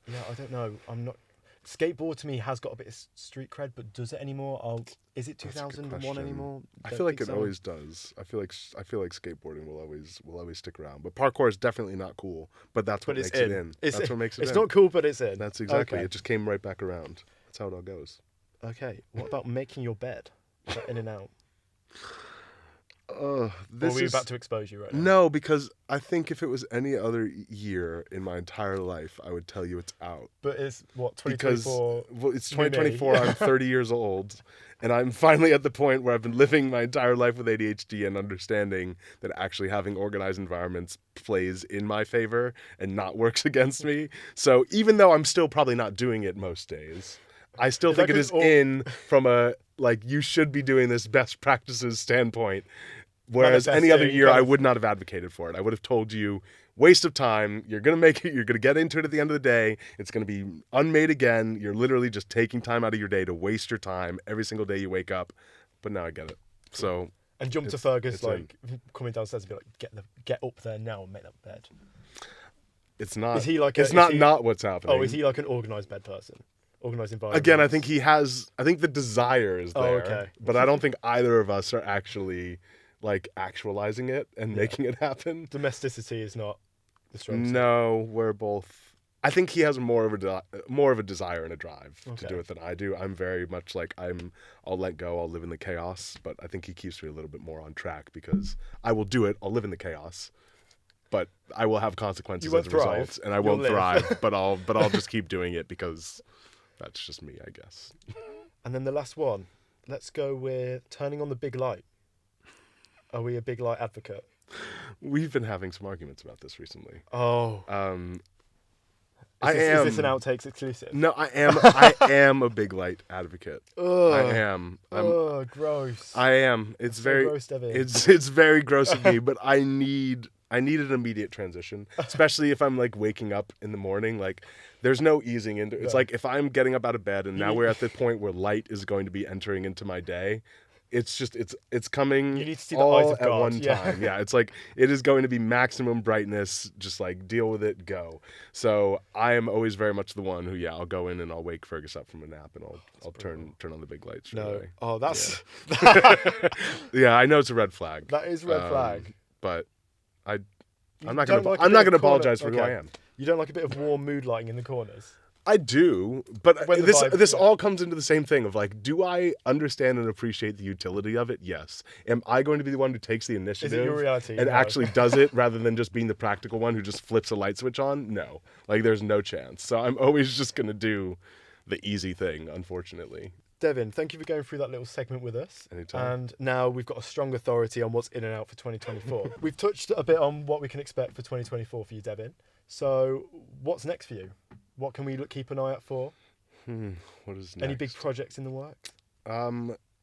Speaker 2: Yeah, I don't know. I'm not. Skateboard to me has got a bit of street cred, but does it anymore? Is it 2001 anymore?
Speaker 1: I feel like it always does. I feel like skateboarding will always stick around. But parkour is definitely not cool. But that's what makes it in. That's what makes it in.
Speaker 2: It's not cool, but it's in.
Speaker 1: That's exactly. Okay. It just came right back around. That's how it all goes.
Speaker 2: Okay. What about making your bed? In and out. Or
Speaker 1: This
Speaker 2: are we
Speaker 1: is
Speaker 2: about to expose you right now?
Speaker 1: no, because I think if it was any other year in my entire life, I would tell you it's out.
Speaker 2: But it's what,
Speaker 1: Because
Speaker 2: 2024?
Speaker 1: it's
Speaker 2: you and me.
Speaker 1: 2024. I'm 30 years old, and I'm finally at the point where I've been living my entire life with ADHD and understanding that actually having organized environments plays in my favor and not works against me. So even though I'm still probably not doing it most days, I still
Speaker 2: Is
Speaker 1: think
Speaker 2: that
Speaker 1: it is
Speaker 2: 'cause
Speaker 1: in from a like you should be doing this best practices standpoint. Whereas any other
Speaker 2: Manifesting,
Speaker 1: year,
Speaker 2: kind
Speaker 1: I
Speaker 2: of-
Speaker 1: would not have advocated for it. I would have told you, waste of time. You're going to make it. You're going to get into it at the end of the day. It's going to be unmade again. You're literally just taking time out of your day to waste your time every single day you wake up. But now I get it. So
Speaker 2: And jump to
Speaker 1: It's-
Speaker 2: Fergus,
Speaker 1: it's
Speaker 2: like, coming downstairs and be like, get up there now and make that bed.
Speaker 1: it's not.
Speaker 2: Is he like
Speaker 1: it's
Speaker 2: is
Speaker 1: not
Speaker 2: he-
Speaker 1: not what's happening.
Speaker 2: Oh, is he like an organised bed person? Organised environment?
Speaker 1: Again, I think he has. I think the desire is there.
Speaker 2: Oh, okay.
Speaker 1: But I don't think either of us are actually like actualizing it and making it happen.
Speaker 2: Domesticity is not the strong suit.
Speaker 1: No, we're both. I think he has more of a desire and a drive to
Speaker 2: Okay.
Speaker 1: do it than I do. I'm very much like I'll let go. I'll live in the chaos. But I think he keeps me a little bit more on track because I will do it. I'll live in the chaos, but I will have consequences
Speaker 2: You won't
Speaker 1: as a result,
Speaker 2: thrive.
Speaker 1: and I
Speaker 2: You'll
Speaker 1: won't
Speaker 2: live.
Speaker 1: thrive. But I'll just keep doing it because that's just me, I guess.
Speaker 2: And then the last one, let's go with turning on the big light. Are we a big light advocate?
Speaker 1: We've been having some arguments about this recently.
Speaker 2: Oh,
Speaker 1: Is
Speaker 2: this an Outtakes exclusive?
Speaker 1: No, I am a big light advocate.
Speaker 2: Ugh.
Speaker 1: I am.
Speaker 2: Oh, gross.
Speaker 1: I am. It's
Speaker 2: so
Speaker 1: very
Speaker 2: gross, Devin.
Speaker 1: it's very gross of me, but I need an immediate transition, especially if I'm like waking up in the morning. Like, there's no easing into. It's
Speaker 2: No.
Speaker 1: like if I'm getting up out of bed and now we're at the point where light is going to be entering into my day. It's just it's coming
Speaker 2: You need to see the
Speaker 1: all
Speaker 2: eyes of
Speaker 1: at
Speaker 2: God,
Speaker 1: one
Speaker 2: yeah.
Speaker 1: time. Yeah, it's like it is going to be maximum brightness. Just like deal with it, go. So I am always very much the one who I'll go in and I'll wake Fergus up from a nap and I'll turn on the big lights.
Speaker 2: No.
Speaker 1: Away.
Speaker 2: Oh, that's
Speaker 1: Yeah, I know it's a red flag.
Speaker 2: that is red flag.
Speaker 1: But I'm
Speaker 2: You
Speaker 1: not
Speaker 2: don't
Speaker 1: gonna
Speaker 2: like a
Speaker 1: I'm
Speaker 2: bit
Speaker 1: not
Speaker 2: of
Speaker 1: gonna
Speaker 2: corner-
Speaker 1: apologize for who I
Speaker 2: okay.
Speaker 1: am.
Speaker 2: You don't like a bit of warm mood lighting in the corners?
Speaker 1: I do, but
Speaker 2: When the
Speaker 1: this
Speaker 2: vibe- yeah.
Speaker 1: all comes into the same thing of like, do I understand and appreciate the utility of it? Yes. Am I going to be the one who takes the initiative
Speaker 2: your reality?
Speaker 1: and
Speaker 2: No.
Speaker 1: actually does it rather than just being the practical one who just flips a light switch on? No. Like, there's no chance. So I'm always just gonna do the easy thing, unfortunately.
Speaker 2: Devin, thank you for going through that little segment with us.
Speaker 1: Anytime.
Speaker 2: And now we've got a strong authority on what's in and out for 2024. We've touched a bit on what we can expect for 2024 for you, Devin. So what's next for you? What can we keep an eye out for?
Speaker 1: What is next?
Speaker 2: Any big projects in the works?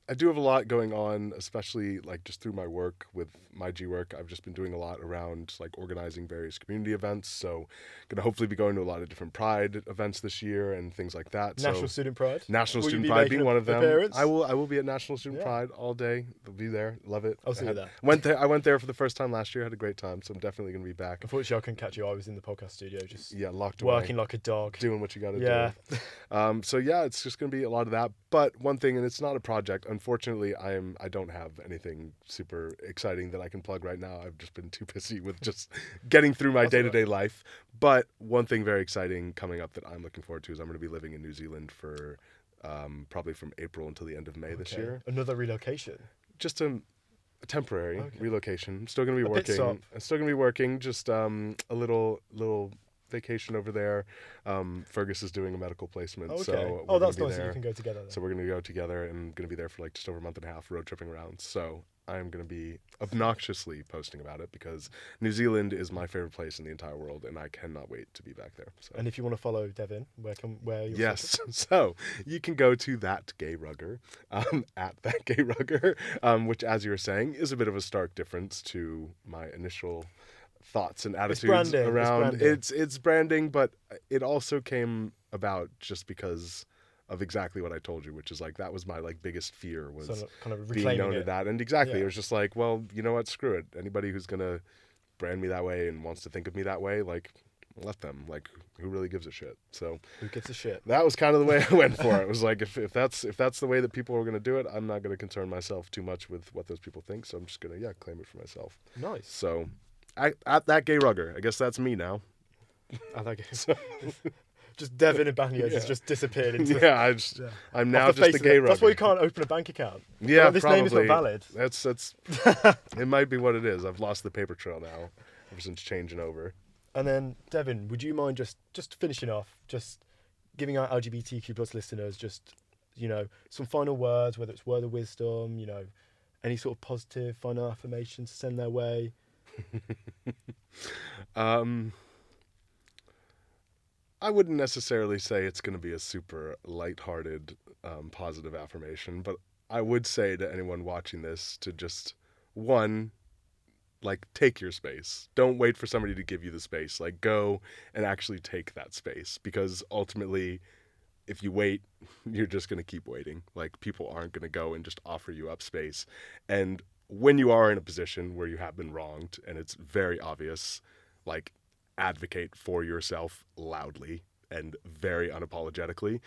Speaker 1: I do have a lot going on, especially like just through my work with my G work. I've just been doing a lot around like organizing various community events. So gonna hopefully be going to a lot of different Pride events this year and things like that.
Speaker 2: National
Speaker 1: So,
Speaker 2: Student Pride?
Speaker 1: National
Speaker 2: Will you
Speaker 1: Student
Speaker 2: be
Speaker 1: Pride
Speaker 2: making
Speaker 1: being one of them.
Speaker 2: appearance?
Speaker 1: I will be at National Student
Speaker 2: Yeah.
Speaker 1: Pride all day. I'll be there. Love it.
Speaker 2: I'll see you there.
Speaker 1: I went there for the first time last year. Had a great time. So I'm definitely gonna be back.
Speaker 2: Unfortunately, I couldn't catch you. I was in the podcast studio just
Speaker 1: Yeah, locked
Speaker 2: working
Speaker 1: away,
Speaker 2: like a dog.
Speaker 1: doing what you got to
Speaker 2: Yeah.
Speaker 1: do. So yeah, it's just gonna be a lot of that. But one thing, and it's not a project. Unfortunately, I don't have anything super exciting that I can plug right now. I've just been too busy with just getting through my day-to-day life. But one thing very exciting coming up that I'm looking forward to is I'm going to be living in New Zealand for probably from April until the end of May this
Speaker 2: Okay.
Speaker 1: year.
Speaker 2: Another relocation.
Speaker 1: Just a temporary relocation. I'm still going to be
Speaker 2: A pit stop.
Speaker 1: working. I'm still going to be working. Just a little vacation over there. Fergus is doing a medical placement,
Speaker 2: Okay.
Speaker 1: so
Speaker 2: Oh,
Speaker 1: we're
Speaker 2: that's
Speaker 1: gonna be
Speaker 2: nice that you
Speaker 1: there.
Speaker 2: can go together then.
Speaker 1: So we're going to go together and going to be there for like just over a month and a half road tripping around. So I'm going to be obnoxiously posting about it because New Zealand is my favorite place in the entire world and I cannot wait to be back there. So.
Speaker 2: And if you want to follow Devin, where you
Speaker 1: Yes, so you can go to That Gay Rugger, at That Gay Rugger, which, as you were saying, is a bit of a stark difference to my initial thoughts and attitudes
Speaker 2: branding, it's
Speaker 1: around
Speaker 2: branding.
Speaker 1: it's branding, but it also came about just because of exactly what I told you, which is like that was my like biggest fear was
Speaker 2: So kind of
Speaker 1: being
Speaker 2: reclaiming
Speaker 1: known
Speaker 2: it.
Speaker 1: to that, and exactly
Speaker 2: Yeah.
Speaker 1: it was just like, well, you know what, screw it. Anybody who's gonna brand me that way and wants to think of me that way, like, let them. Like, who really gives a shit? So
Speaker 2: Who gives a shit?
Speaker 1: that was kind of the way I went for it. It was like, if that's the way that people are going to do it, I'm not going to concern myself too much with what those people think. So I'm just going to, claim it for myself.
Speaker 2: Nice.
Speaker 1: So at That Gay Rugger, I guess that's me now.
Speaker 2: I like it. Just Devin Ibanez has
Speaker 1: Yeah.
Speaker 2: just disappeared into
Speaker 1: Yeah, I'm now
Speaker 2: off the
Speaker 1: just
Speaker 2: face
Speaker 1: a
Speaker 2: of
Speaker 1: gay
Speaker 2: it. That's why you
Speaker 1: rugby.
Speaker 2: can't open a bank account.
Speaker 1: Yeah,
Speaker 2: Like, this
Speaker 1: probably.
Speaker 2: name is not valid.
Speaker 1: That's it might be what it is. I've lost the paper trail now ever since changing over.
Speaker 2: And then, Devin, would you mind just finishing off, just giving our LGBTQ plus listeners just, some final words, whether it's word of wisdom, any sort of positive final affirmations to send their way?
Speaker 1: I wouldn't necessarily say it's going to be a super lighthearted, positive affirmation, but I would say to anyone watching this to just, one, like, take your space. Don't wait for somebody to give you the space. Like, go and actually take that space, because ultimately, if you wait, you're just going to keep waiting. Like, people aren't going to go and just offer you up space. And when you are in a position where you have been wronged and it's very obvious, like, advocate for yourself loudly and very unapologetically,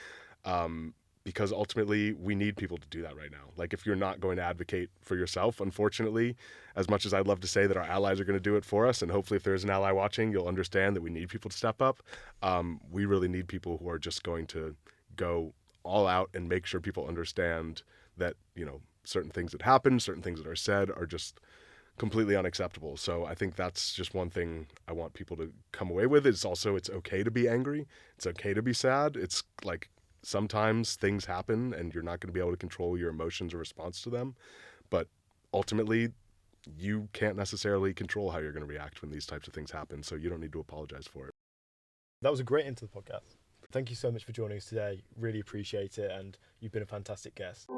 Speaker 1: because ultimately we need people to do that right now. Like, if you're not going to advocate for yourself, unfortunately, as much as I'd love to say that our allies are going to do it for us, and hopefully if there's an ally watching, you'll understand that we need people to step up, we really need people who are just going to go all out and make sure people understand that, certain things that happen, certain things that are said are just completely unacceptable. So I think that's just one thing I want people to come away with. It's also, it's okay to be angry. It's okay to be sad. It's like, sometimes things happen and you're not going to be able to control your emotions or response to them. But ultimately, you can't necessarily control how you're going to react when these types of things happen. So you don't need to apologize for it.
Speaker 2: That was a great end to the podcast. Thank you so much for joining us today. Really appreciate it. And you've been a fantastic guest.